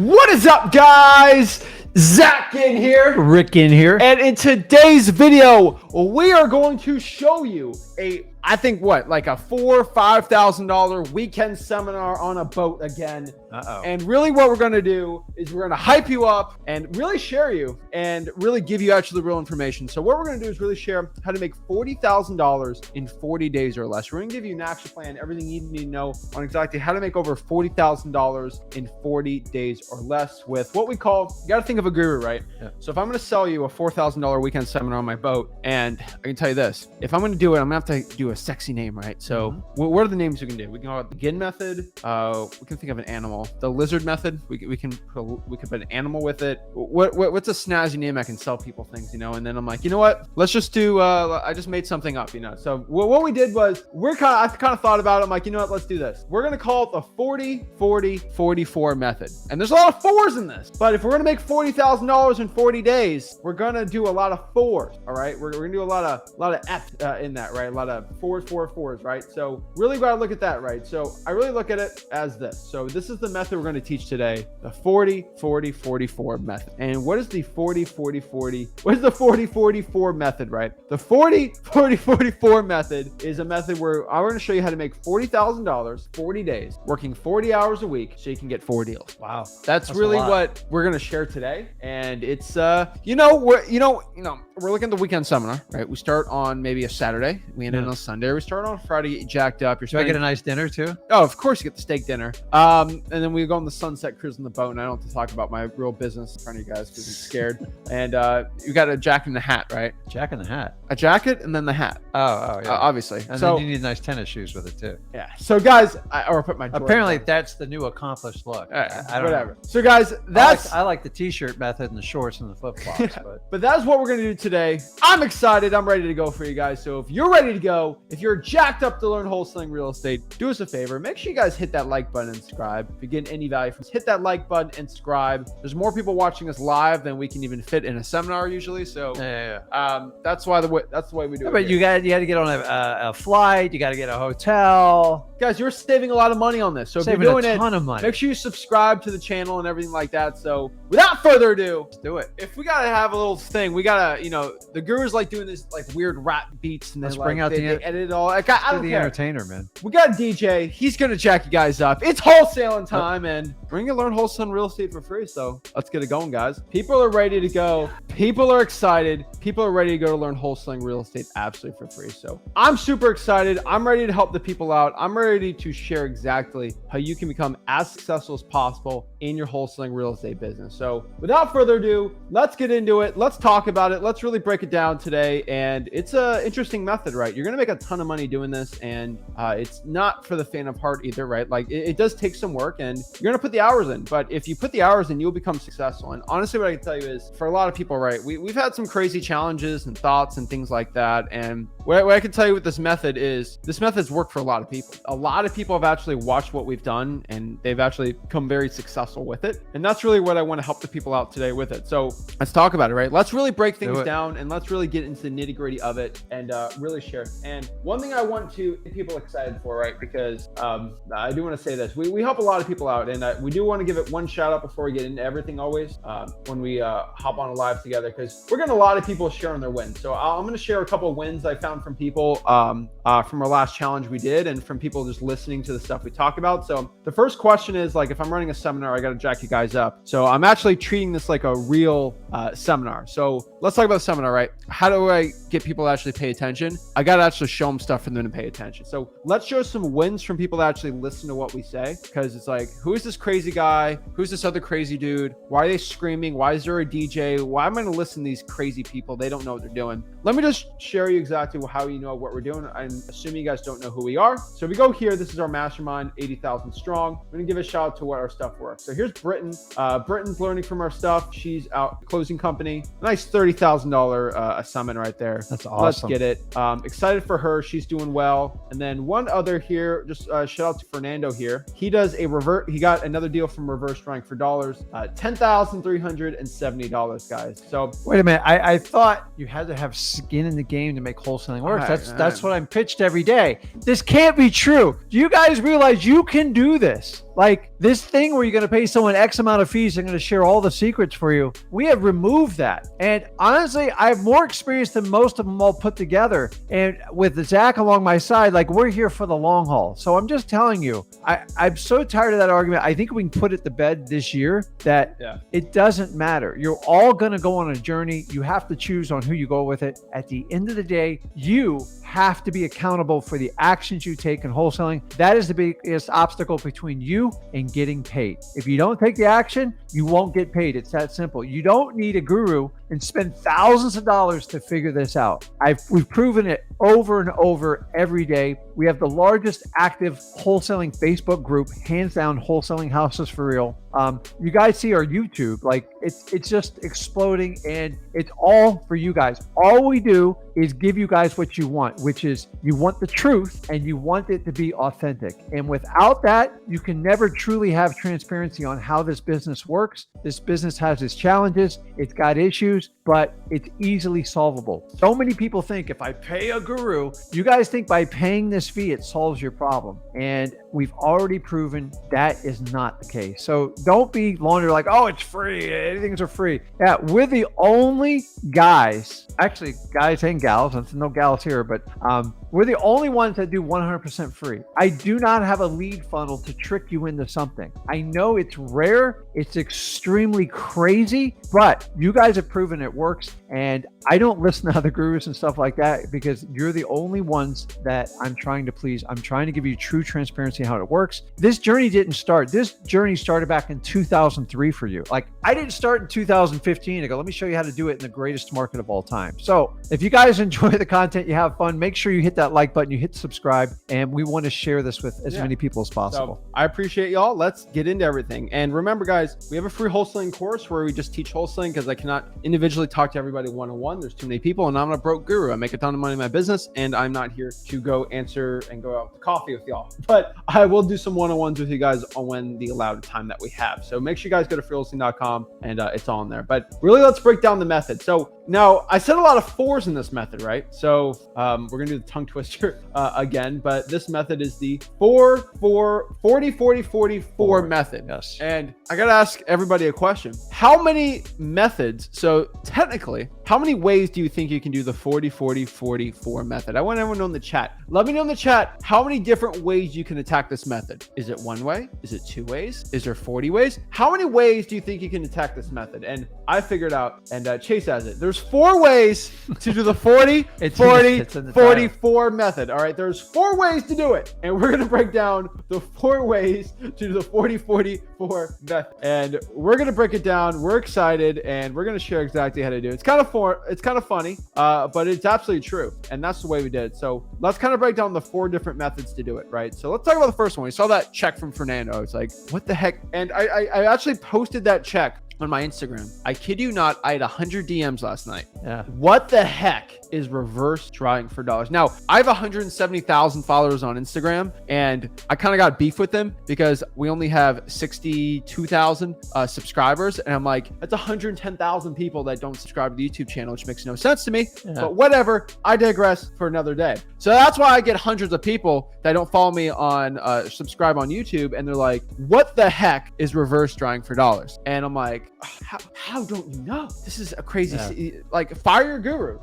What is up, guys? Zach Ginn here. Rick in here. And in today's video, we are going to show you I think like a $4,000 or $5,000 weekend seminar on a boat again. And really what we're going to do is we're going to hype you up and really share you and really give you actually the real information. So what we're going to do is really share how to make $40,000 in 40 days or less. We're going to give you an action plan, everything you need to know on exactly how to make over $40,000 in 40 days or less with what we call, you got to think of a guru, right? Yeah. So if I'm going to sell you a $4,000 weekend seminar on my boat, and I can tell you this, if I'm going to do it, I'm going to have to do a sexy name, right? So what are the names we can do? We can call it the Ginn method. We can think of an animal. The lizard method. We can put an animal with it. What's a snazzy name I can sell people things, you know? And then I'm like, you know what? Let's just do. I just made something up, you know. So what we did was I kind of thought about it. I'm like, you know what? Let's do this. We're gonna call it the 40-40-44 method. And there's a lot of fours in this. But if we're gonna make $40,000 in 40 days, we're gonna do a lot of fours. All right. We're gonna do a lot of F in that, right? A lot of fours, right? So really gotta look at that, right? So I really look at it as this. So this is the method we're going to teach today, the 40-40-44 method. And what is the 40-40-40? What is the 40-44 method, right? The 40-40-44 method is a method where I'm going to show you how to make $40,000, 40 days, working 40 hours a week so you can get 4 deals. Wow. That's really what we're going to share today. And it's, we're looking at the weekend seminar, right? We start on maybe a Saturday. We end on a Sunday. We start on Friday, get jacked up. Do I get a nice dinner too? Oh, of course you get the steak dinner. And then we go on the sunset cruise on the boat, and I don't have to talk about my real business in front of you guys because I'm scared. And you got a jacket and a hat, right? Jacket and the hat. A jacket and then the hat. Oh, yeah. Obviously. And then you need nice tennis shoes with it too. Yeah. So guys, or put my apparently that's the new accomplished look. Right, I don't whatever. know. So guys, I like the t-shirt method and the shorts and the flip flops. But that's what we're gonna do today. I'm excited. I'm ready to go for you guys. So if you're ready to go, if you're jacked up to learn wholesaling real estate, do us a favor. Make sure you guys hit that like button and subscribe. If you're getting any value from this, hit that like button and subscribe. There's more people watching us live than we can even fit in a seminar usually. So that's why that's the way we do it. But you got to get on a flight. You got to get a hotel. Guys, you're saving a lot of money on this. So if you're doing a ton of money, make sure you subscribe to the channel and everything like that. So without further ado, let's do it. If we gotta have a little thing, we gotta, the gurus like doing this like weird rap beats and then bring out they edit it all. Like, I don't care. Entertainer, man. We got a DJ. He's gonna jack you guys up. It's wholesaling time, and we're gonna learn wholesaling real estate for free. So let's get it going, guys. People are ready to go. People are excited. People are ready to go to learn wholesaling real estate absolutely for free. So I'm super excited. I'm ready to help the people out. I'm ready to share exactly how you can become as successful as possible in your wholesaling real estate business. So without further ado, let's get into it. Let's talk about it. Let's really break it down today. And it's an interesting method, right? You're going to make a ton of money doing this, and it's not for the faint of heart either, right? Like it does take some work, and you're going to put the hours in, but if you put the hours in, you'll become successful. And honestly, what I can tell you is for a lot of people, right? We've had some crazy challenges and thoughts and things like that. And what I can tell you with this method is this method's worked for a lot of people. A lot of people have actually watched what we've done, and they've actually become very successful with it. And that's really what I want to help the people out today with it. So let's talk about it, right? Let's really break things down, and let's really get into the nitty gritty of it and really share. And one thing I want to get people excited for, right? Because I do want to say this, we help a lot of people out, and we do want to give it one shout out before we get into everything always when we hop on a live together, because we're getting a lot of people sharing their wins. So I'm going to share a couple of wins I found from people from our last challenge we did, and from people just listening to the stuff we talk about. So the first question is, like, if I'm running a seminar, I got to jack you guys up. So I'm actually treating this like a real seminar. So let's talk about the seminar, right? How do I get people to actually pay attention? I got to actually show them stuff for them to pay attention. So let's show some wins from people that actually listen to what we say, because it's like, who is this crazy guy? Who's this other crazy dude? Why are they screaming? Why is there a DJ? Why am I going to listen to these crazy people? They don't know what they're doing. Let me just share you exactly how you know what we're doing. I'm assuming you guys don't know who we are. So we go here. This is our mastermind, 80,000 strong. I'm going to give a shout out to what our stuff works. So here's Britton. Britton's learning from our stuff. She's out closing company. A nice $30,000 summit right there. That's awesome. Let's get it. Excited for her. She's doing well. And then one other here, just shout out to Fernando here. He does a revert. He got another deal from Reverse Rank for dollars, $10,370, guys. So wait a minute. I thought you had to have skin in the game to make wholesaling work. That's what I'm pitched every day. This can't be true. Do you guys realize you can do this? Like this thing where you're going to pay someone X amount of fees, they're going to share all the secrets for you. We have removed that. And honestly, I have more experience than most of them all put together. And with Zach along my side, like we're here for the long haul. So I'm just telling you, I'm so tired of that argument. I think we can put it to bed this year that it doesn't matter. You're all going to go on a journey. You have to choose on who you go with it. At the end of the day, you have to be accountable for the actions you take in wholesaling. That is the biggest obstacle between you and getting paid. If you don't take the action, you won't get paid. It's that simple. You don't need a guru and spend thousands of dollars to figure this out. We've proven it over and over every day. We have the largest active wholesaling Facebook group, hands down, Wholesaling Houses for Real. You guys see our YouTube, like it's just exploding, and it's all for you guys. All we do is give you guys what you want, which is you want the truth and you want it to be authentic. And without that, you can never truly have transparency on how this business works. This business has its challenges, it's got issues, but it's easily solvable. So many people think if I pay a guru, you guys think by paying this fee, it solves your problem. And we've already proven that is not the case. So don't be laundered like, oh, it's free. Anything's are free. Yeah, we're the only guys, actually guys and gals, there's no gals here, but we're the only ones that do 100% free. I do not have a lead funnel to trick you into something. I know it's rare, it's extremely crazy, but you guys have proven it works. And I don't listen to other gurus and stuff like that because you're the only ones that I'm trying to please. I'm trying to give you true transparency on how it works. This journey didn't start. This journey started back in 2003 for you. Like I didn't start in 2015 to go, let me show you how to do it in the greatest market of all time. So if you guys enjoy the content, you have fun, make sure you hit that like button, you hit subscribe, and we want to share this with as many people as possible. So I appreciate y'all. Let's get into everything. And remember guys, we have a free wholesaling course where we just teach wholesaling because I cannot individually talk to everybody one-on-one. There's too many people and I'm not a broke guru. I make a ton of money in my business and I'm not here to go answer and go out to coffee with y'all. But I will do some one-on-ones with you guys on when the allowed time that we have. So make sure you guys go to freewholesaling.com and it's all in there. But really, let's break down the method. So now I said a lot of fours in this method, right? So we're going to do the tongue twister again, but this method is the 40-40-40-4 method. Yes. And I got to ask everybody a question. How many methods? So technically, how many ways do you think you can do the 40-40-40-4 method? I want everyone to know in the chat. Let me know in the chat how many different ways you can attack this method. Is it one way? Is it 2 ways? Is there 40 ways? How many ways do you think you can attack this method? And I figured out, and Chase has it. There's 4 ways to do the 40-40-44 method. All right, there's 4 ways to do it. And we're going to break down the 4 ways to do the 40-40-4 method. And we're going to break it down. We're excited, and we're going to share exactly how to do it. It's kind of funny, but it's absolutely true. And that's the way we did it. So let's kind of break down the 4 different methods to do it, right? So let's talk about the first one. We saw that check from Fernando. It's like, what the heck? And I actually posted that check on my Instagram. I kid you not, I had 100 DMs last night. Yeah. What the heck is reverse drawing for dollars? Now, I have 170,000 followers on Instagram, and I kind of got beef with them because we only have 62,000 subscribers. And I'm like, that's 110,000 people that don't subscribe to the YouTube channel, which makes no sense to me. Yeah. But whatever, I digress for another day. So that's why I get hundreds of people that don't follow me on subscribe on YouTube, and they're like, what the heck is reverse drawing for dollars? And I'm like, how don't you know? This is a crazy, like, fire your guru.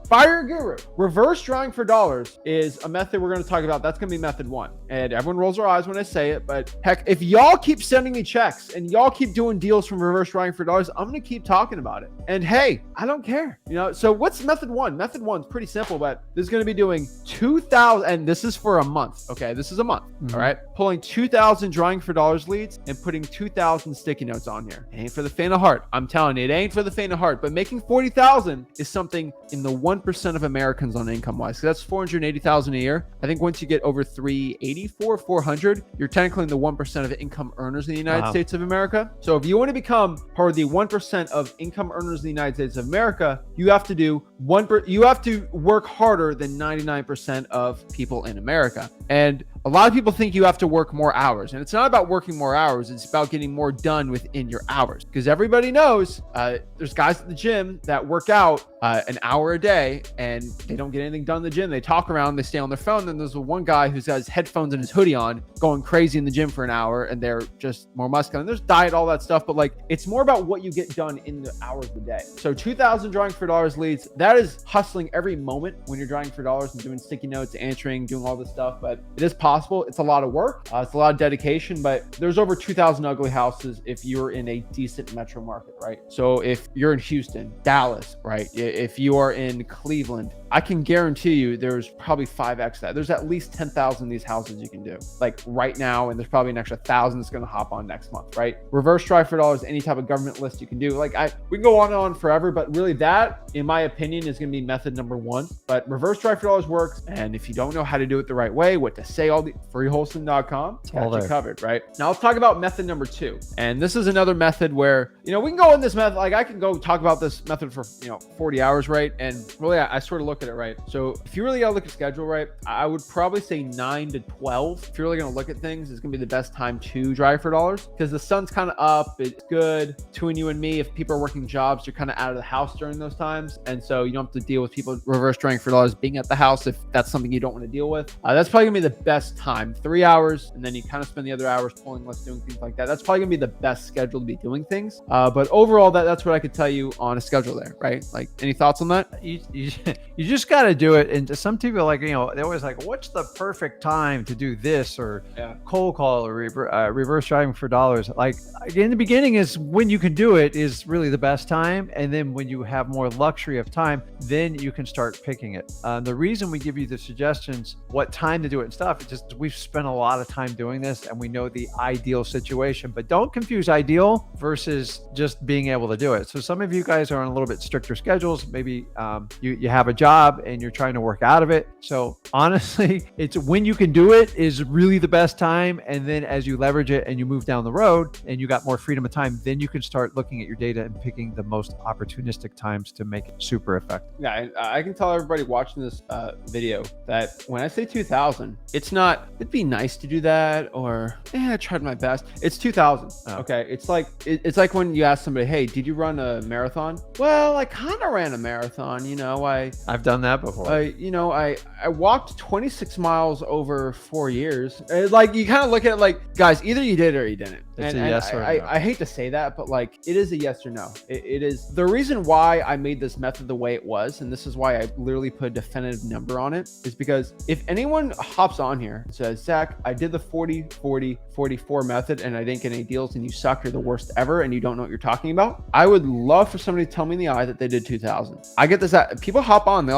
Reverse drawing for dollars is a method we're going to talk about. That's going to be method 1. And everyone rolls their eyes when I say it, but heck, if y'all keep sending me checks and y'all keep doing deals from reverse drawing for dollars, I'm going to keep talking about it. And hey, I don't care. You know, so what's method 1? Method 1 is pretty simple, but this is going to be doing 2,000, and this is for a month. Okay. This is a month. Mm-hmm. All right. Pulling 2,000 drawing for dollars leads and putting 2,000 sticky notes on here. It ain't for the faint of heart. I'm telling you, it ain't for the faint of heart, but making 40,000 is something in the 1% of Americans on income wise. So that's 480,000 a year. I think once you get over 400, you're technically in the 1% of income earners in the United States of America. So if you want to become part of the 1% of income earners in the United States of America, you have to do you have to work harder than 99% of people in America. And a lot of people think you have to work more hours, and it's not about working more hours. It's about getting more done within your hours, because everybody knows there's guys at the gym that work out an hour a day and they don't get anything done in the gym. They talk around, they stay on their phone. Then there's one guy who's got his headphones and his hoodie on going crazy in the gym for an hour, and they're just more muscular. And there's diet, all that stuff, but like it's more about what you get done in the hours a day. So 2,000 drawing for dollars leads, that is hustling every moment when you're drawing for dollars and doing sticky notes, answering, doing all this stuff. But it is possible. It's a lot of work. It's a lot of dedication, but there's over 2,000 ugly houses if you're in a decent metro market, right? So if you're in Houston, Dallas, right? If you are in Cleveland, I can guarantee you there's probably 5x that. There's at least 10,000 of these houses you can do like right now, and there's probably an extra 1,000 that's going to hop on next month, right? Reverse drive for dollars, any type of government list you can do. Like we can go on and on forever, but really that, in my opinion, is going to be method number one. But reverse drive for dollars works, and if you don't know how to do it the right way, what to say, all the freewholesaling.com got you covered, right? Now let's talk about method number two, and this is another method where we can go in this method. Like I can go talk about this method for 40 hours, right? And really, I sort of look at it, right? So if you really gotta look at schedule, right, I would probably say 9 to 12. If you're really gonna look at things, it's gonna be the best time to drive for dollars, because the sun's kind of up. It's good between you and me. If people are working jobs, you're kind of out of the house during those times, and so you don't have to deal with people reverse driving for dollars being at the house if that's something you don't want to deal with. That's probably gonna be the best time. 3 hours, and then you kind of spend the other hours pulling lists, doing things like that. That's probably gonna be the best schedule to be doing things. But overall, that's what I could tell you on a schedule there, right? Like, any thoughts on that? You just got to do it. And some people like, they're always like, what's the perfect time to do this, or cold call, or reverse driving for dollars? Like in the beginning is when you can do it is really the best time. And then when you have more luxury of time, then you can start picking it. The reason we give you the suggestions, what time to do it and stuff, it's just we've spent a lot of time doing this and we know the ideal situation, but don't confuse ideal versus just being able to do it. So some of you guys are on a little bit stricter schedules. Maybe you have a job and you're trying to work out of it. So honestly, it's when you can do it is really the best time. And then as you leverage it and you move down the road and you got more freedom of time, then you can start looking at your data and picking the most opportunistic times to make it super effective. Yeah, I can tell everybody watching this video that when I say 2,000, it's not, it'd be nice to do that, or I tried my best. It's 2,000. Oh. Okay. It's like when you ask somebody, hey, did you run a marathon? Well, I kind of ran a marathon. I've done that before. I walked 26 miles over 4 years. It's like you kind of look at it like, guys, either you did or you didn't. It's a yes or no. I hate to say that, but like it is a yes or no. It is the reason why I made this method the way it was, and this is why I literally put a definitive number on it, is because if anyone hops on here and says, Zach, I did the 40-40-44 method and I didn't get any deals and you suck, you're the worst ever, and you don't know what you're talking about, I would love for somebody to tell me in the eye that they did 2,000. I get this. People hop on, they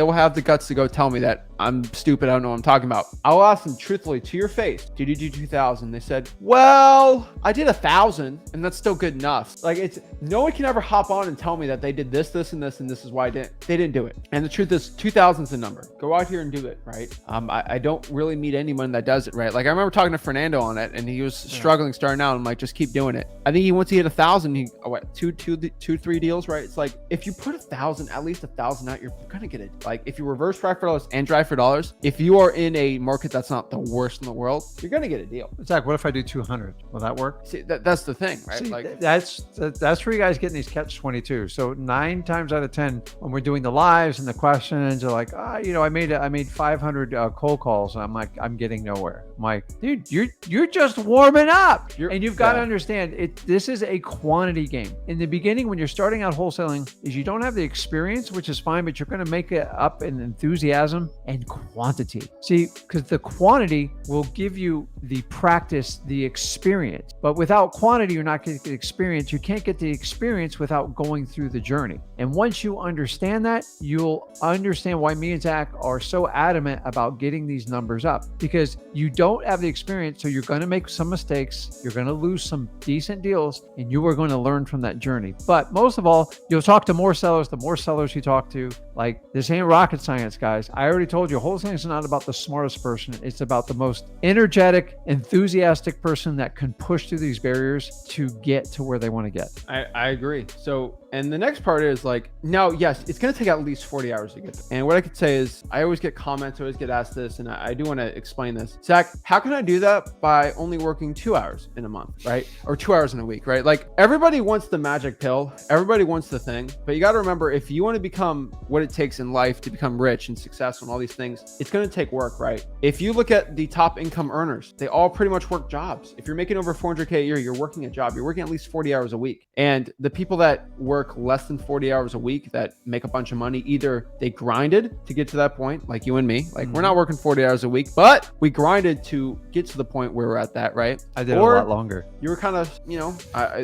will have the guts to go tell me that I'm stupid, I don't know what I'm talking about. I'll ask them truthfully to your face, did you do 2,000? They said, well, I did 1,000 and that's still good enough. Like, it's, no one can ever hop on and tell me that they did this, this, and this, and this is why they didn't do it. And the truth is 2,000 is the number. Go out here and do it, right? I don't really meet anyone that does it, right? Like, I remember talking to Fernando on it and he was struggling starting out. I'm like, just keep doing it. I think once he hit 1,000, two, 3 deals, right? It's like, if you put 1,000, at least 1,000 out, you're gonna get it. Like, if you reverse drive for dollars and drive for dollars, if you are in a market that's not the worst in the world, you're gonna get a deal. Zach, what if I do 200? Will that work? See, that's the thing, right? See, like, that's where you guys get in these catch-22. So 9 times out of 10, when we're doing the lives and the questions, are like, I made 500 cold calls, and I'm like, I'm getting nowhere. I'm like, dude, you're just warming up, and you've got to understand it. This is a quantity game. In the beginning, when you're starting out wholesaling, is you don't have the experience, which is fine, but you're going to make it up in enthusiasm and quantity. See, because the quantity will give you the practice, the experience. But without quantity, you're not going to get experience. You can't get the experience without going through the journey. And once you understand that, you'll understand why me and Zach are so adamant about getting these numbers up, because you don't have the experience. So you're going to make some mistakes. You're going to lose some decent deals, and you are going to learn from that journey. But most of all, you'll talk to more sellers. The more sellers you talk to, like, this ain't rocket science, guys. I already told you, wholesaling is not about the smartest person. It's about the most energetic, enthusiastic person that can push through these barriers to get to where they want to get. I agree. So And the next part is like, now, yes, it's going to take at least 40 hours to get there. And what I could say is I always get comments, I always get asked this, and I do want to explain this. Zach, how can I do that by only working 2 hours in a month, right? Or 2 hours in a week, right? Like everybody wants the magic pill. Everybody wants the thing, but you got to remember, if you want to become what it takes in life to become rich and successful and all these things, it's going to take work, right? If you look at the top income earners, they all pretty much work jobs. If you're making over 400K a year, you're working a job. You're working at least 40 hours a week. And the people that work less than 40 hours a week that make a bunch of money, either they grinded to get to that point, like you and me, like we're not working 40 hours a week, but we grinded to get to the point where we're at that, right? I did a lot longer. You were kind of, you know,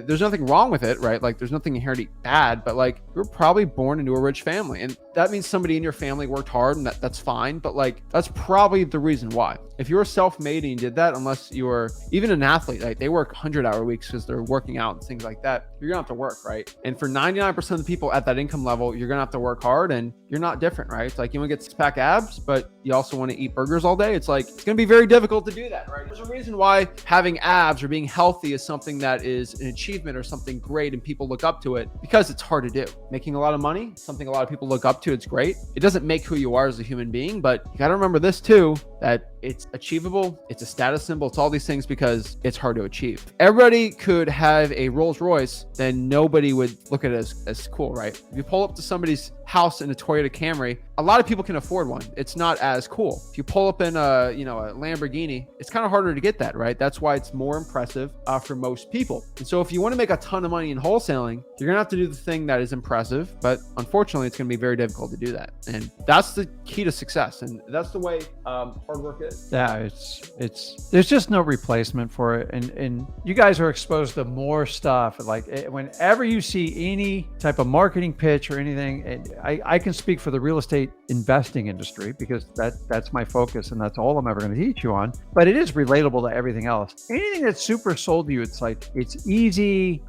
there's nothing wrong with it, right? Like there's nothing inherently bad, but like you were probably born into a rich family, and that means somebody in your family worked hard, and that's fine. But like that's probably the reason why. If you were self-made and you did that, unless you were even an athlete, like they work 100-hour weeks because they're working out and things like that, you're gonna have to work, right? And for 99% of the people at that income level, you're gonna have to work hard, and you're not different, right? It's like you want to get six-pack abs, but you also want to eat burgers all day. It's like it's gonna be very difficult to do that, right? There's a reason why having abs or being healthy is something that is an achievement or something great, and people look up to it because it's hard to do. Making a lot of money, something a lot of people look up to. It's great. It doesn't make who you are as a human being, but you got to remember this too, that it's achievable. It's a status symbol. It's all these things because it's hard to achieve. If everybody could have a Rolls Royce, then nobody would look at it as cool, right? If you pull up to somebody's house in a Toyota Camry, a lot of people can afford one. It's not as cool. If you pull up in a Lamborghini, it's kind of harder to get that, right? That's why it's more impressive for most people. And so if you want to make a ton of money in wholesaling, you're going to have to do the thing that is impressive, but unfortunately, it's going to be very difficult to do that. And that's the key to success. And that's the way hard work is. Yeah, it's there's just no replacement for it. And you guys are exposed to more stuff. Like whenever you see any type of marketing pitch or anything, and I can speak for the real estate investing industry because that's my focus and that's all I'm ever going to teach you on. But it is relatable to everything else. Anything that's super sold to you, it's like it's easy.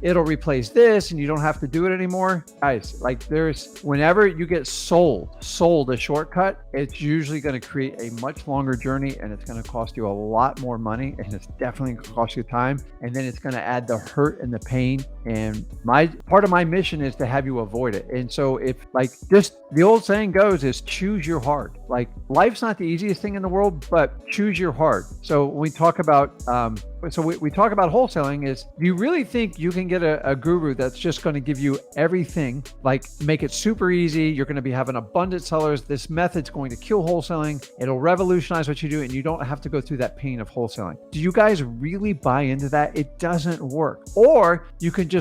It'll replace this, and you don't have to do it anymore, guys. Like whenever you get sold a shortcut, it's usually going to create a much longer journey, and it's going to cost you a lot more money, and it's definitely going to cost you time, and then it's going to add the hurt and the pain. And part of my mission is to have you avoid it. And so if like just the old saying goes is choose your hard. Like life's not the easiest thing in the world, but choose your hard. So when we talk about we talk about wholesaling is, do you really think you can get a guru that's just going to give you everything, like make it super easy? You're going to be having abundant sellers. This method's going to kill wholesaling. It'll revolutionize what you do, and you don't have to go through that pain of wholesaling. Do you guys really buy into that? It doesn't work. Or you can just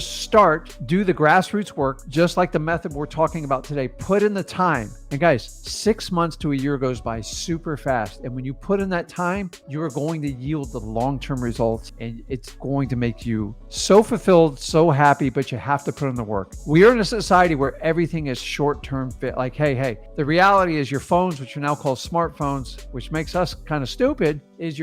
do the grassroots work, just like the method we're talking about today. Put in the time. And guys, 6 months to a year goes by super fast. And when you put in that time, you are going to yield the long-term results, and it's going to make you so fulfilled, so happy, but you have to put in the work. We are in a society where everything is short-term fit. Like, hey, the reality is your phones, which are now called smartphones, which makes us kind of stupid, is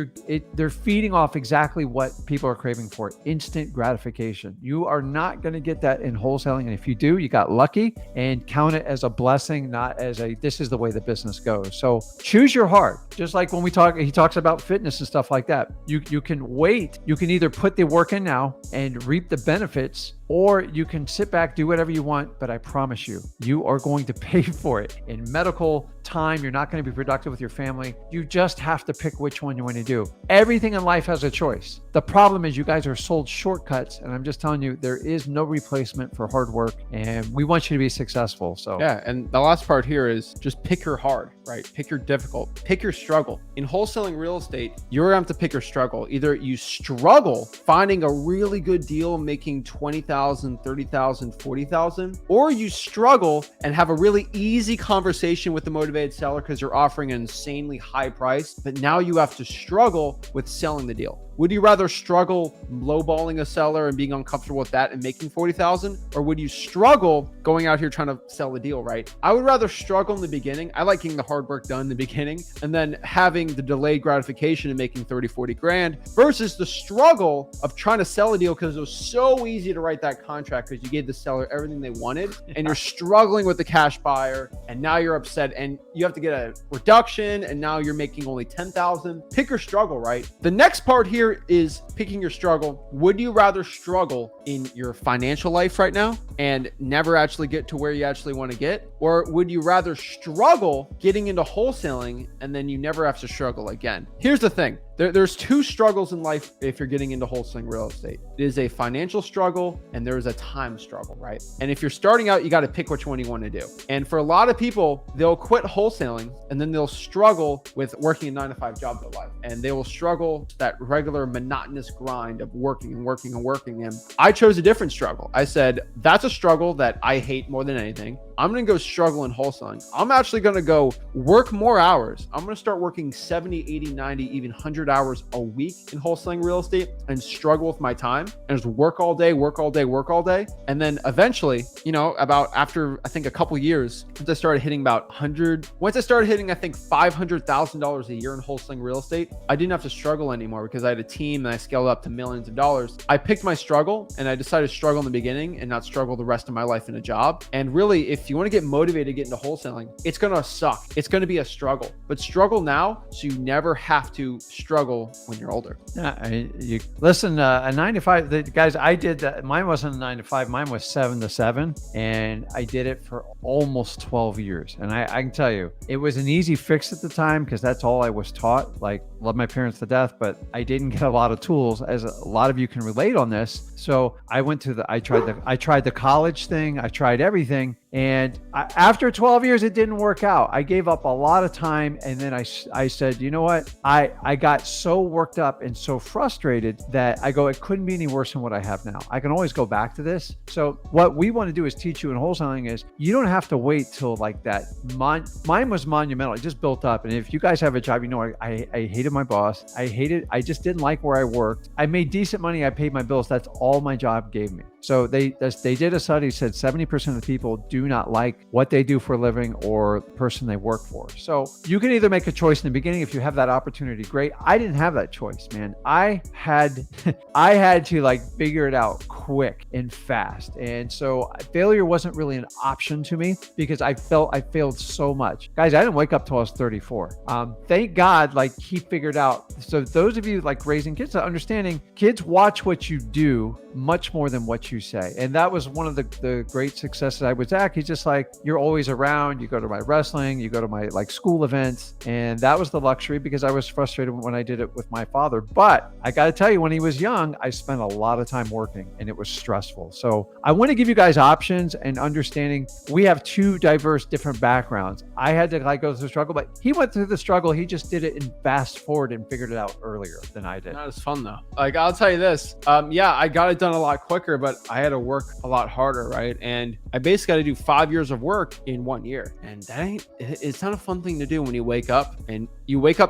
they're feeding off exactly what people are craving for: instant gratification. You are not going to get that in wholesaling. And if you do, you got lucky, and count it as a blessing, not as this is the way the business goes. So choose your heart. Just like when he talks about fitness and stuff like that. You can wait. You can either put the work in now and reap the benefits, or you can sit back, do whatever you want, but I promise you, you are going to pay for it in medical time. You're not going to be productive with your family. You just have to pick which one you want to do. Everything in life has a choice. The problem is you guys are sold shortcuts, and I'm just telling you, there is no replacement for hard work, and we want you to be successful. So yeah, and the last part here is just pick your hard, right? Pick your difficult, pick your struggle. In wholesaling real estate, you're going to have to pick your struggle. Either you struggle finding a really good deal, making 20,000, 30,000, 40,000, or you struggle and have a really easy conversation with the motivated seller because you're offering an insanely high price, but now you have to struggle with selling the deal. Would you rather struggle lowballing a seller and being uncomfortable with that and making 40,000? Or would you struggle going out here trying to sell a deal, right? I would rather struggle in the beginning. I like getting the hard work done in the beginning and then having the delayed gratification and making 30, 40 grand versus the struggle of trying to sell a deal because it was so easy to write that contract because you gave the seller everything they wanted and you're struggling with the cash buyer and now you're upset and you have to get a reduction and now you're making only 10,000. Pick your struggle, right? The next part here here is picking your struggle. Would you rather struggle in your financial life right now and never actually get to where you actually want to get? Or would you rather struggle getting into wholesaling and then you never have to struggle again? Here's the thing. There's two struggles in life if you're getting into wholesaling real estate. It is a financial struggle and there's a time struggle, right? And if you're starting out, you got to pick which one you want to do. And for a lot of people, they'll quit wholesaling and then they'll struggle with working a 9-to-5 job their life. And they will struggle that regular monotonous grind of working and working and working. And I chose a different struggle. I said, that's a struggle that I hate more than anything. I'm going to go struggle in wholesaling. I'm actually going to go work more hours. I'm going to start working 70, 80, 90, even 100 hours a week in wholesaling real estate and struggle with my time and just work all day, work all day, work all day. And then eventually, about after I think a couple years, once I started hitting I think $500,000 a year in wholesaling real estate, I didn't have to struggle anymore because I had a team and I scaled up to millions of dollars. I picked my struggle and I decided to struggle in the beginning and not struggle the rest of my life in a job. And really, if you want to get motivated to get into wholesaling, it's going to suck. It's going to be a struggle, but struggle now so you never have to struggle when you're older. Listen, a 9-to-5, guys, I did that. Mine wasn't a 9-to-5. Mine was 7-to-7. And I did it for almost 12 years. And I can tell you, it was an easy fix at the time because that's all I was taught. Like, love my parents to death, but I didn't get a lot of tools, as a lot of you can relate on this. So I went to I tried the college thing. I tried everything. And after 12 years, it didn't work out. I gave up a lot of time. And then I said, you know what? I got so worked up and so frustrated that it couldn't be any worse than what I have now. I can always go back to this. So what we want to do is teach you in wholesaling is you don't have to wait till like that. Mine was monumental. It just built up. And if you guys have a job, I hated my boss. I just didn't like where I worked. I made decent money. I paid my bills. That's all my job gave me. So they did a study, said 70% of the people do not like what they do for a living or the person they work for. So you can either make a choice in the beginning if you have that opportunity. Great. I didn't have that choice, man. I had to figure it out quick and fast. And so failure wasn't really an option to me because I felt I failed so much. Guys, I didn't wake up till I was 34. Thank God, he figured out. So those of you raising kids, understanding kids watch what you do much more than what you say. And that was one of the great successes I was Zach. He's just you're always around. You go to my wrestling, you go to my school events. And that was the luxury because I was frustrated when I did it with my father. But I got to tell you, when he was young, I spent a lot of time working and it was stressful. So I want to give you guys options and understanding. We have two diverse, different backgrounds. I had to go through the struggle, but he went through the struggle. He just did it in fast forward and figured it out earlier than I did. Not as fun though. I'll tell you this. I got it done a lot quicker, but I had to work a lot harder, right? And I basically got to do 5 years of work in 1 year. And it's not a fun thing to do when you wake up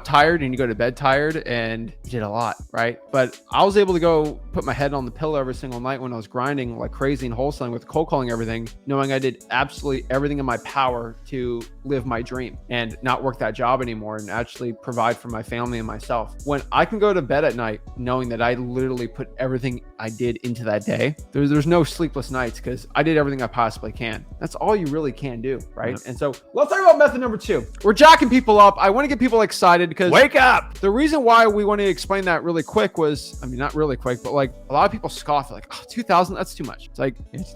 tired and you go to bed tired and you did a lot, right? But I was able to go put my head on the pillow every single night when I was grinding like crazy and wholesaling with cold calling everything, knowing I did absolutely everything in my power to live my dream and not work that job anymore and actually provide for my family and myself. When I can go to bed at night knowing that I literally put everything I did into that day, there's no sleepless nights because I did everything I possibly can. That's all you really can do, right? And so let's talk about method number 2. We're jacking people up. I want to get people excited because wake up. The reason why we want to explain that really quick was, not really quick, but a lot of people scoff 2,000, that's too much. It's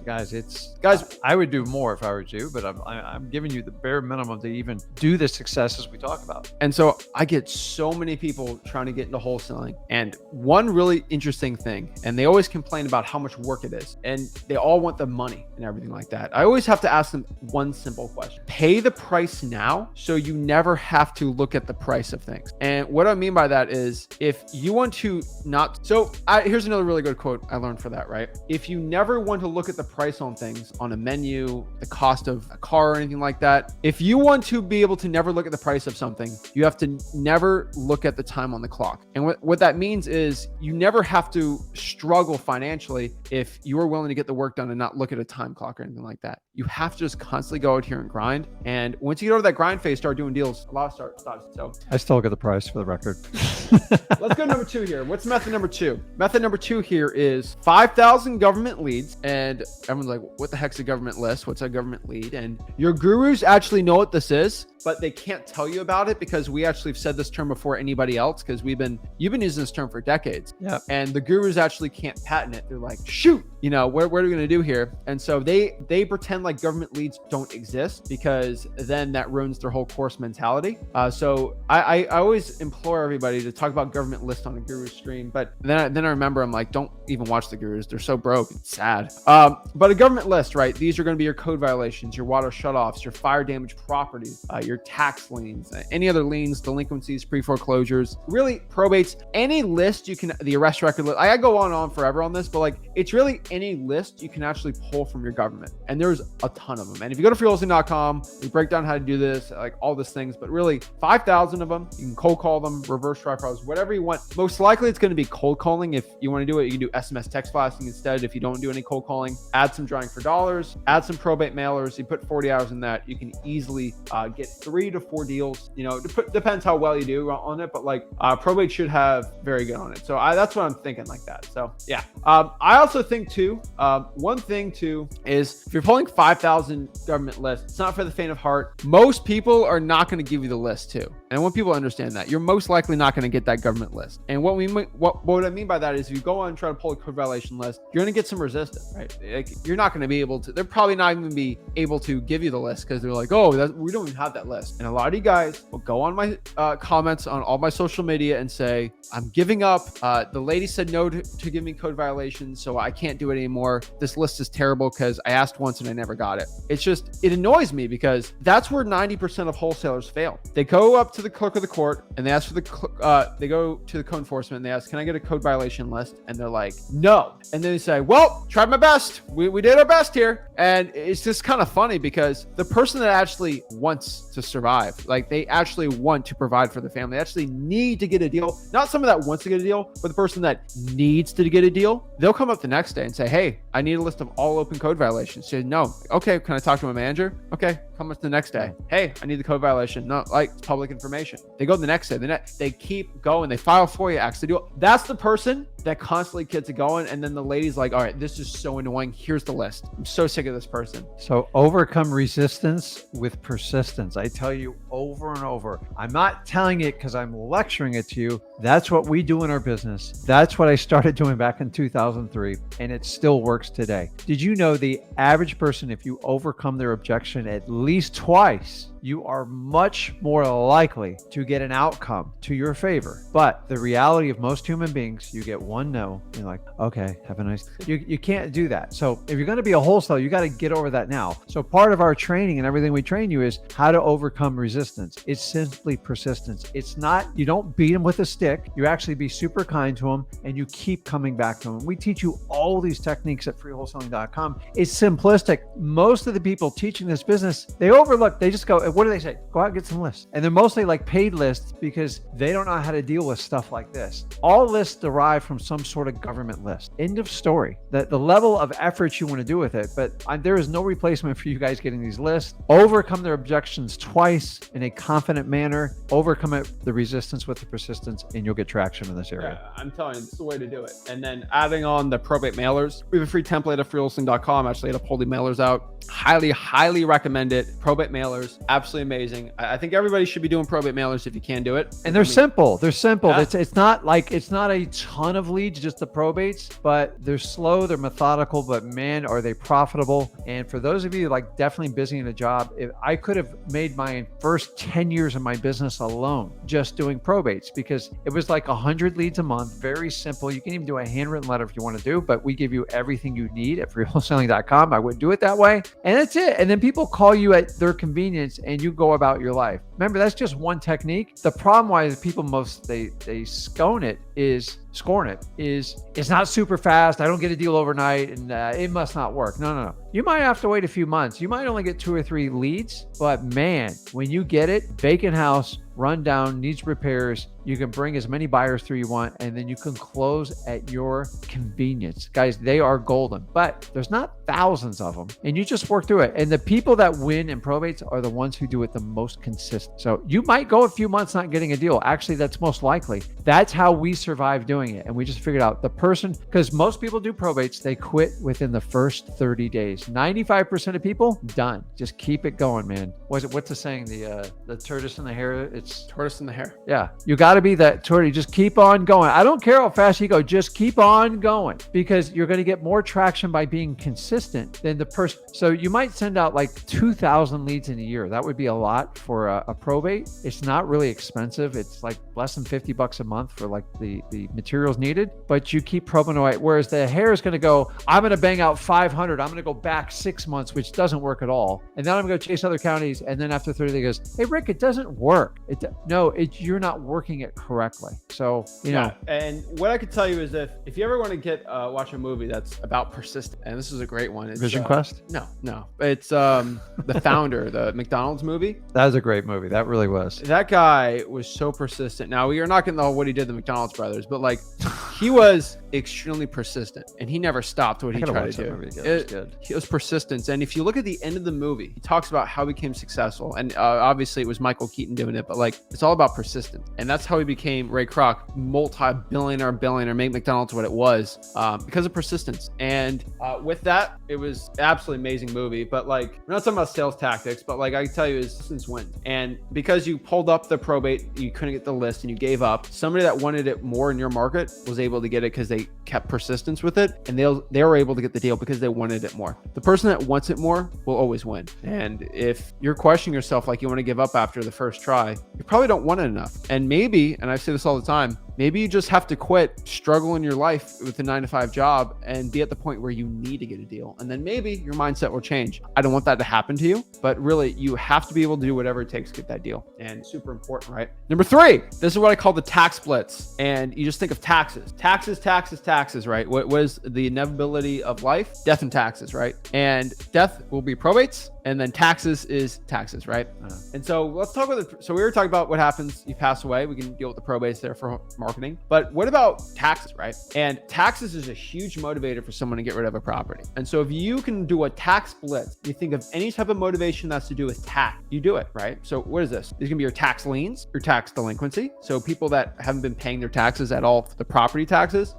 guys, I would do more if I were you, but I'm giving you the bare minimum to even do the successes we talk about. And so I get so many people trying to get into wholesaling. And one really interesting thing, and they always complain about how much work it is, and they all want the money and everything like that. I always have to ask them one simple question. Pay the price now so you never have to look at the price of things. And what I mean by that is if you want to here's another really good quote I learned for that, right? If you never want to look at the price on things, on a menu, the cost of a car or anything like that, if you want to be able to never look at the price of something, you have to never look at the time on the clock. And what that means is you never have to struggle financially if you are willing to get the work done and not look at a time clock or anything like that. You have to just constantly go out here and grind. And once you get over that grind phase, start doing deals, a lot of starts. So I still look at the price for the record. Let's go to number 2 here. What's method number 2? Method number 2 here is 5,000 government leads. And everyone's like, what the heck's a government list? What's a government lead? And your gurus actually know what this is. but they can't tell you about it because we actually have said this term before anybody else, because you've been using this term for decades. Yeah. And the gurus actually can't patent it. They're like, shoot, what are we going to do here? And so they pretend like government leads don't exist, because then that ruins their whole course mentality. So I always implore everybody to talk about government lists on a guru stream. But then I remember, I'm like, don't even watch the gurus. They're so broke. It's sad. But a government list, right? These are going to be your code violations, your water shutoffs, your fire damage property, your tax liens, any other liens, delinquencies, pre-foreclosures, really probates, any list you can, the arrest record list. I go on and on forever on this, but like, it's really any list you can actually pull from your government. And there's a ton of them. And if you go to freewholesaling.com, we break down how to do this, like all these things, but really 5,000 of them. You can cold call them, reverse try files, whatever you want. Most likely it's going to be cold calling. If you want to do it, you can do SMS text blasting instead. If you don't do any cold calling, add some drawing for dollars, add some probate mailers. You put 40 hours in that, you can easily get 3 to 4 deals. Depends how well you do on it, but like probate should have very good on it. So that's what I'm thinking like that. So yeah. I also think too, one thing too is if you're pulling 5,000 government lists, it's not for the faint of heart. Most people are not going to give you the list too. And I want people to understand that you're most likely not going to get that government list. And what I mean by that is if you go on and try to pull a code violation list, you're going to get some resistance, right? Like, you're not going to be able to, they're probably not even be able to give you the list because they're like, oh, we don't even have that list. And a lot of you guys will go on my comments on all my social media and say, I'm giving up. The lady said no to give me code violations, so I can't do it anymore. This list is terrible because I asked once and I never got it. It annoys me because that's where 90% of wholesalers fail. They go up to the clerk of the court and they ask for they go to the code enforcement and they ask, can I get a code violation list? And they're like, no. And then they say, well, tried my best. We did our best here. And it's just kind of funny because the person that actually wants to survive, like they actually want to provide for the family, they actually need to get a deal. Not someone that wants to get a deal, but the person that needs to get a deal. They'll come up the next day and say, hey, I need a list of all open code violations. Say, no. Okay, can I talk to my manager? Okay, come up the next day. Hey, I need the code violation. No, like it's public information. They go the next day. They keep going. They file for you, actually do it. That's the person that constantly gets it going. And then the lady's like, all right, this is so annoying. Here's the list. I'm so sick of this person. So overcome resistance with persistence. I tell you over and over. I'm not telling it because I'm lecturing it to you. That's what we do in our business. That's what I started doing back in 2003, and it still works today. Did you know the average person, if you overcome their objection at least twice, you are much more likely to get an outcome to your favor? But the reality of most human beings, you get one no, you're like, okay, have a nice. You can't do that. So if you're going to be a wholesaler, you got to get over that now. So part of our training and everything we train you is how to overcome resistance. It's simply persistence. It's not, you don't beat them with a stick. You actually be super kind to them and you keep coming back to them. We teach you all these techniques at freewholesaling.com. It's simplistic. Most of the people teaching this business, they overlook, they just go, what do they say? Go out and get some lists. And they're mostly like paid lists because they don't know how to deal with stuff like this. All lists derive from some sort of government list. End of story. The level of effort you want to do with it, but there is no replacement for you guys getting these lists. Overcome their objections twice in a confident manner. Overcome the resistance with the persistence, and you'll get traction in this area. Yeah, I'm telling you, this is the way to do it. And then adding on the probate mailers, we have a free template at freewholesaling.com. Actually, to pull the mailers out. Highly recommend it. Probate mailers, absolutely amazing. I think everybody should be doing probate mailers if you can do it. And they're simple. They're simple. Yeah. It's not a ton of leads, just the probates, but they're slow, they're methodical, but man, are they profitable. And for those of you like definitely busy in a job, if I could have made my first 10 years of my business alone just doing probates, because it was like 100 leads a month, very simple. You can even do a handwritten letter if you want to do, but we give you everything you need at freewholesaling.com. I would do it that way. And that's it. And then people call you at their convenience and you go about your life. Remember, that's just one technique. The problem why people they scorn it is it's not super fast. I don't get a deal overnight and it must not work. No. You might have to wait a few months. You might only get 2 or 3 leads, but man, when you get it, vacant house, run down, needs repairs. You can bring as many buyers through you want, and then you can close at your convenience. Guys, they are golden, but there's not thousands of them, and you just work through it. And the people that win in probates are the ones who do it the most consistent. So you might go a few months not getting a deal. Actually, that's most likely. That's how we survive doing it. And we just figured out the person, because most people do probates, they quit within the first 30 days. 95% of people, done. Just keep it going, man. What's the saying? The tortoise and the hare? It's Tortoise and the hare. Yeah. You got to be that tortoise. Just keep on going. I don't care how fast you go. Just keep on going, because you're going to get more traction by being consistent than the person. So you might send out like 2,000 leads in a year. That would be a lot for a probate. It's not really expensive. It's like less than $50 a month for like the materials needed, but you keep probing away. Whereas the hare is going to go, I'm going to bang out 500. I'm going to go back 6 months, which doesn't work at all. And then I'm going to go chase other counties. And then after 30, he goes, hey, Rick, it doesn't work. You're not working it correctly. So, you know. And what I could tell you is if you ever want to watch a movie that's about persistence, and this is a great one. It's, Vision Quest? No. It's The Founder, the McDonald's movie. That was a great movie. That really was. That guy was so persistent. Now, we are not getting what he did to the McDonald's brothers, but like he was extremely persistent, and he never stopped what he tried to do. It was persistence. And if you look at the end of the movie, he talks about how he became successful. And obviously it was Michael Keaton doing it, but like it's all about persistence. And that's how he became Ray Kroc, billionaire, make McDonald's what it was because of persistence. And with that, it was absolutely amazing movie. But like, we're not talking about sales tactics, but like I can tell you, is persistence wins. And because you pulled up the probate, you couldn't get the list and you gave up, somebody that wanted it more in your market was able to get it because they kept persistence with it, and they were able to get the deal because they wanted it more. The person that wants it more will always win. And if you're questioning yourself like you want to give up after the first try, you probably don't want it enough. And maybe, and I say this all the time, maybe you just have to quit, struggle in your life with a 9-to-5 job, and be at the point where you need to get a deal. And then maybe your mindset will change. I don't want that to happen to you, but really you have to be able to do whatever it takes to get that deal. And super important, right? Number 3, this is what I call the tax blitz. And you just think of taxes, right? What was the inevitability of life? Death and taxes, right? And death will be probates, and then taxes is taxes, right? And so let's talk about so we were talking about what happens, you pass away, we can deal with the probates there for marketing, but what about taxes, right? And taxes is a huge motivator for someone to get rid of a property. And so if you can do a tax blitz, you think of any type of motivation that's to do with tax, you do it, right? So what is this? These can be your tax liens, your tax delinquency. So people that haven't been paying their taxes at all, the property taxes,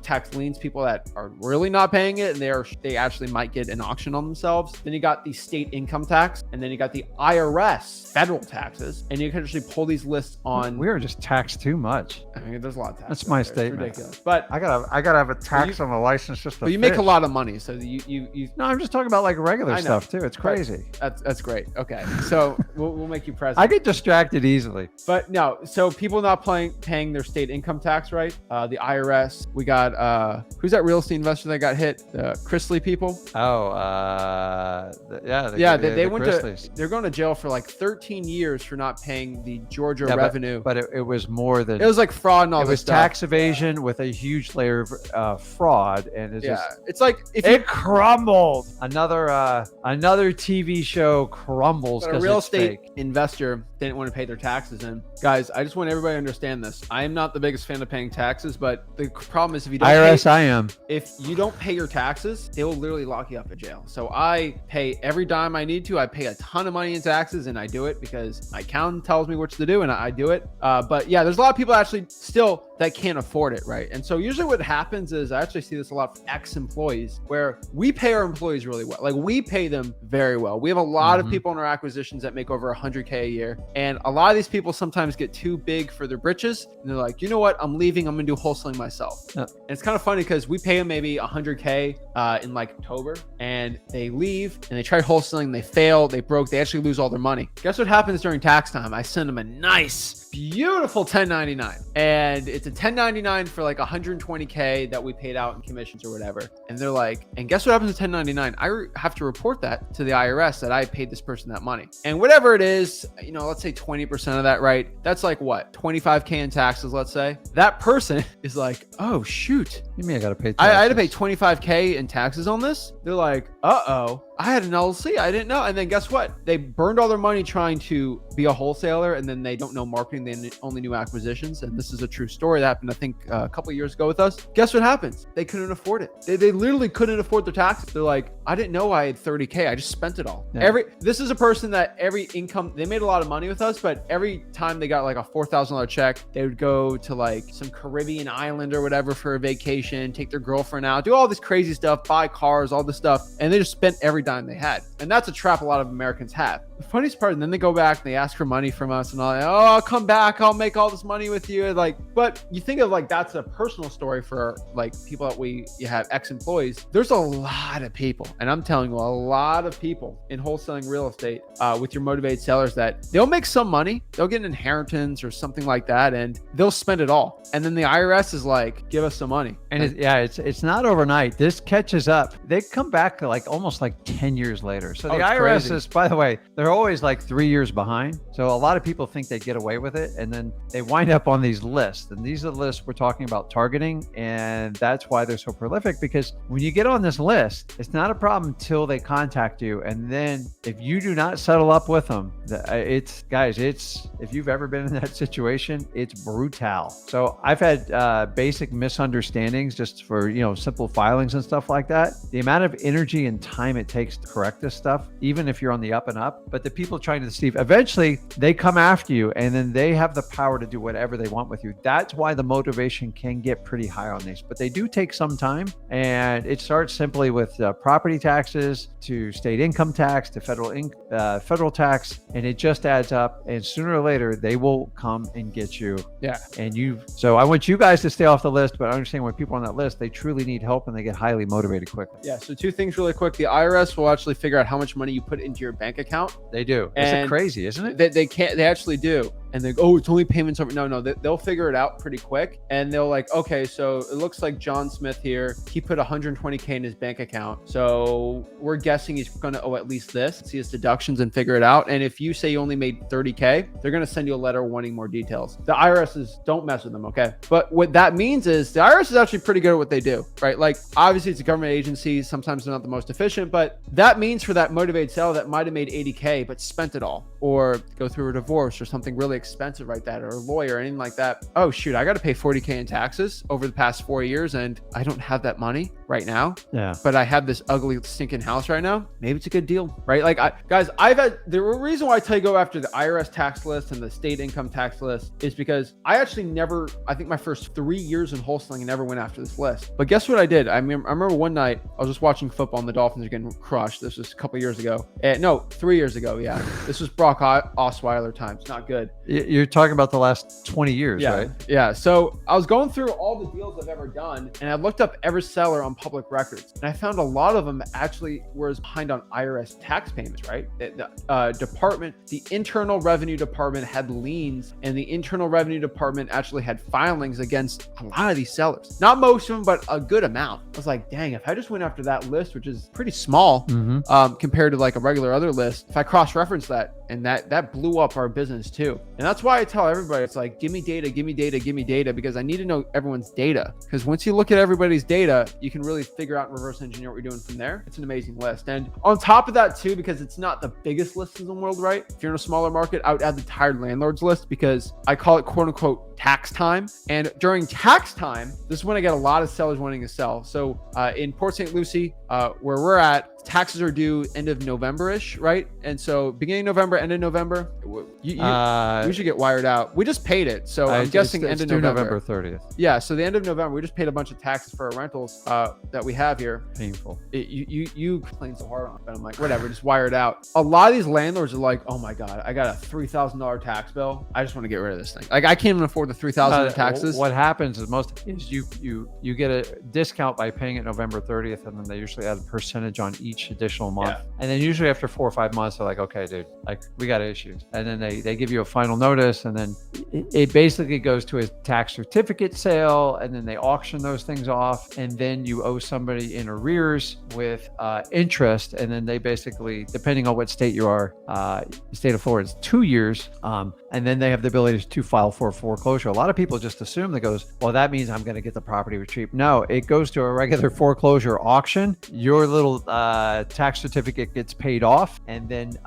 tax liens, people that are really not paying it, and they actually might get an auction on themselves. Then you got the state income tax, and then you got the IRS federal taxes, and you can actually pull these lists on. We are just taxed too much. I mean, there's a lot of tax. That's my statement. It's ridiculous. But I gotta have a tax on the license just to But you make a lot of money, so you. No, I'm just talking about like regular stuff too. It's crazy. That's great. Okay, so we'll make you president. I get distracted easily. But no, so people not paying their state income tax, right? The IRS. We got who's that real estate investor that got hit? The Chrisley people. Oh, they went to. They're going to jail for like 13 years for not paying the Georgia revenue. But it was more than. It was like fraud and all this stuff. It was tax evasion with a huge layer of fraud, and it's like it crumbled. Another TV show crumbles because a real estate investor didn't want to pay their taxes. And guys, I just want everybody to understand this. I am not the biggest fan of paying taxes, but the problem is if you don't if you don't pay your taxes, they will literally lock you up in jail. So I pay every dime I need to. I pay a ton of money in taxes, and I do it because my accountant tells me what to do, and I do it. But yeah, there's a lot of people actually still that can't afford it, right? And so usually what happens is, I actually see this a lot from ex-employees, where we pay our employees really well. Like, we pay them very well. We have a lot of people in our acquisitions that make over $100K a year. And a lot of these people sometimes get too big for their britches, and they're like, you know what? I'm leaving. I'm going to do wholesaling myself. And it's kind of funny because we pay them maybe $100K in like October, and they leave and they try wholesaling. They fail. They broke. They actually lose all their money. Guess what happens during tax time? I send them a nice, beautiful 1099, and it's a 1099 for like 120K that we paid out in commissions or whatever. And they're like, and guess what happens to 1099? I have to report that to the IRS that I paid this person that money. And whatever it is, you know, let's say 20% of that, right? That's like what, 25K in taxes, let's say. That person is like, oh shoot, you mean I gotta pay taxes? I had to pay 25K in taxes on this? They're like, uh-oh. I had an LLC. I didn't know. And then guess what? They burned all their money trying to be a wholesaler, and then they don't know marketing. They only knew acquisitions. And this is a true story that happened, I think, a couple of years ago with us. Guess what happens? They couldn't afford it. They literally couldn't afford their taxes. They're like, I didn't know I had 30K. I just spent it all. Yeah. This is a person that every income, they made a lot of money with us, but every time they got like a $4,000 check, they would go to like some Caribbean island or whatever for a vacation, take their girlfriend out, do all this crazy stuff, buy cars, all this stuff. And they just spent every dime they had. And that's a trap a lot of Americans have. The funniest part, and then they go back and they ask for money from us and all that. Oh, I'll come back. I'll make all this money with you. Like, but you think of like, that's a personal story for like people that you have ex-employees. There's a lot of people, and I'm telling you, a lot of people in wholesaling real estate with your motivated sellers that they'll make some money. They'll get an inheritance or something like that, and they'll spend it all. And then the IRS is like, give us some money. And it's not overnight. This catches up. They come back like almost like 10 years later. So the IRS crazy. is, by the way, they're always like 3 years behind. So a lot of people think they get away with it, and then they wind up on these lists. And these are the lists we're talking about targeting. And that's why they're so prolific, because when you get on this list, it's not a problem until they contact you. And then if you do not settle up with them, if you've ever been in that situation, it's brutal. So I've had basic misunderstandings just for, simple filings and stuff like that. The amount of energy and time it takes to correct this stuff, even if you're on the up and up, but the people trying to deceive, eventually they come after you, and then they have the power to do whatever they want with you. That's why the motivation can get pretty high on these, but they do take some time. And it starts simply with property taxes to state income tax to federal tax, and it just adds up. And sooner or later, they will come and get you. Yeah. So I want you guys to stay off the list, but I understand when people are on that list, they truly need help and they get highly motivated quickly. Yeah. So two things really quick. The IRS will actually figure out how much money you put into your bank account. They do. It's crazy, isn't it? They actually do. And they go, oh, it's only payments over. No, they'll figure it out pretty quick. And they'll like, okay, so it looks like John Smith here, he put 120K in his bank account. So we're guessing he's going to owe at least this, see his deductions and figure it out. And if you say you only made 30K, they're going to send you a letter wanting more details. The IRS don't mess with them, okay? But what that means is the IRS is actually pretty good at what they do, right? Like, obviously it's a government agency. Sometimes they're not the most efficient, but that means for that motivated seller that might've made 80K, but spent it all, or go through a divorce or something really expensive like that, or a lawyer or anything like that. Oh shoot, I got to pay 40K in taxes over the past 4 years, and I don't have that money right now. Yeah. But I have this ugly stinking house right now. Maybe it's a good deal, right? Like, the reason why I tell you go after the IRS tax list and the state income tax list is because I think my first 3 years in wholesaling, I never went after this list. But guess what I did? I remember one night I was just watching football and the Dolphins were getting crushed. This was a couple years ago. 3 years ago. Yeah. This was Brock Osweiler times. Not good. You're talking about the last 20 years, right? Yeah. So I was going through all the deals I've ever done, and I looked up every seller on public records, and I found a lot of them actually were behind on IRS tax payments, right? The Internal Revenue Department had liens, and the Internal Revenue Department actually had filings against a lot of these sellers. Not most of them, but a good amount. I was like, dang, if I just went after that list, which is pretty small compared to like a regular other list, if I cross-reference that, and that blew up our business too. And that's why I tell everybody, it's like, give me data, because I need to know everyone's data. Because once you look at everybody's data, you can really figure out and reverse engineer what you're doing from there. It's an amazing list. And on top of that too, because it's not the biggest list in the world, right? If you're in a smaller market, I would add the tired landlords list, because I call it quote unquote tax time. And during tax time, this is when I get a lot of sellers wanting to sell. So in Port St. Lucie, where we're at, taxes are due end of November-ish, right? And so beginning of November, end of November, we should get wired out. We just paid it. So I'm guessing end of November 30th. Yeah. So the end of November, we just paid a bunch of taxes for our rentals that we have here. Painful. You complain so hard on it, but I'm like, whatever, just wire it out. A lot of these landlords are like, oh my God, I got a $3,000 tax bill. I just want to get rid of this thing. Like, I can't even afford the $3,000 in taxes. What happens is you get a discount by paying it November 30th, and then they usually add a percentage on each additional month. Yeah. And then usually after 4 or 5 months, they're like, okay, dude, like, we got issues. And then they give you a final final notice, and then it basically goes to a tax certificate sale, and then they auction those things off, and then you owe somebody in arrears with interest, and then they basically, depending on what state you are, the state of Florida is 2 years, and then they have the ability to file for foreclosure. A lot of people just assume that goes, well, that means I'm going to get the property retrieved. No, it goes to a regular foreclosure auction. Your little tax certificate gets paid off, and then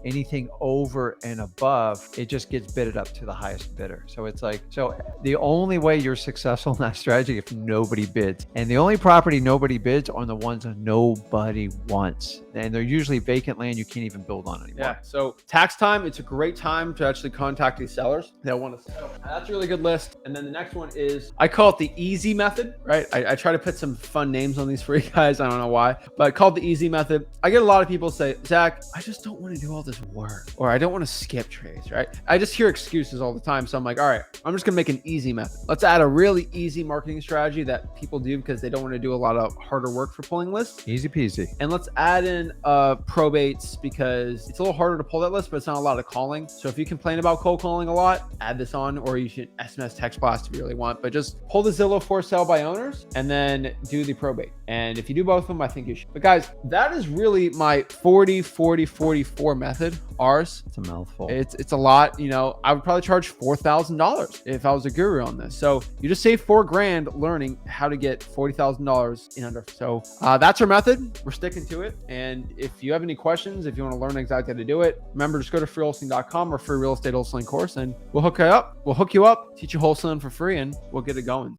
anything over and above, it just gets bidded up to the highest bidder. So it's like, so the only way you're successful in that strategy if nobody bids, and the only property nobody bids are the ones that nobody wants, and they're usually vacant land you can't even build on anymore. Yeah. So tax time, it's a great time to actually contact these sellers that want to sell. That's a really good list. And then the next one is, I call it the easy method, right? I try to put some fun names on these for you guys. I don't know why, but I call it the easy method. I get a lot of people say, Zach, I just don't want to do all this work, or I don't want to skip trades, right? I just hear excuses all the time. So I'm like, all right, I'm just going to make an easy method. Let's add a really easy marketing strategy that people do because they don't want to do a lot of harder work for pulling lists. Easy peasy. And let's add in probates, because it's a little harder to pull that list, but it's not a lot of calling. So if you complain about cold calling a lot, add this on, or you should SMS text blast if you really want, but just pull the Zillow for sale by owners and then do the probate. And if you do both of them, I think you should. But guys, that is really my 40-40-44 method. Ours. It's a mouthful. It's a lot. You know, I would probably charge $4,000 if I was a guru on this. So you just save $4,000 learning how to get $40,000 in under. So that's our method. We're sticking to it. And if you have any questions, if you want to learn exactly how to do it, remember, just go to freewholesaling.com or free real estate wholesaling course, and we'll hook you up. We'll hook you up, teach you wholesaling for free, and we'll get it going.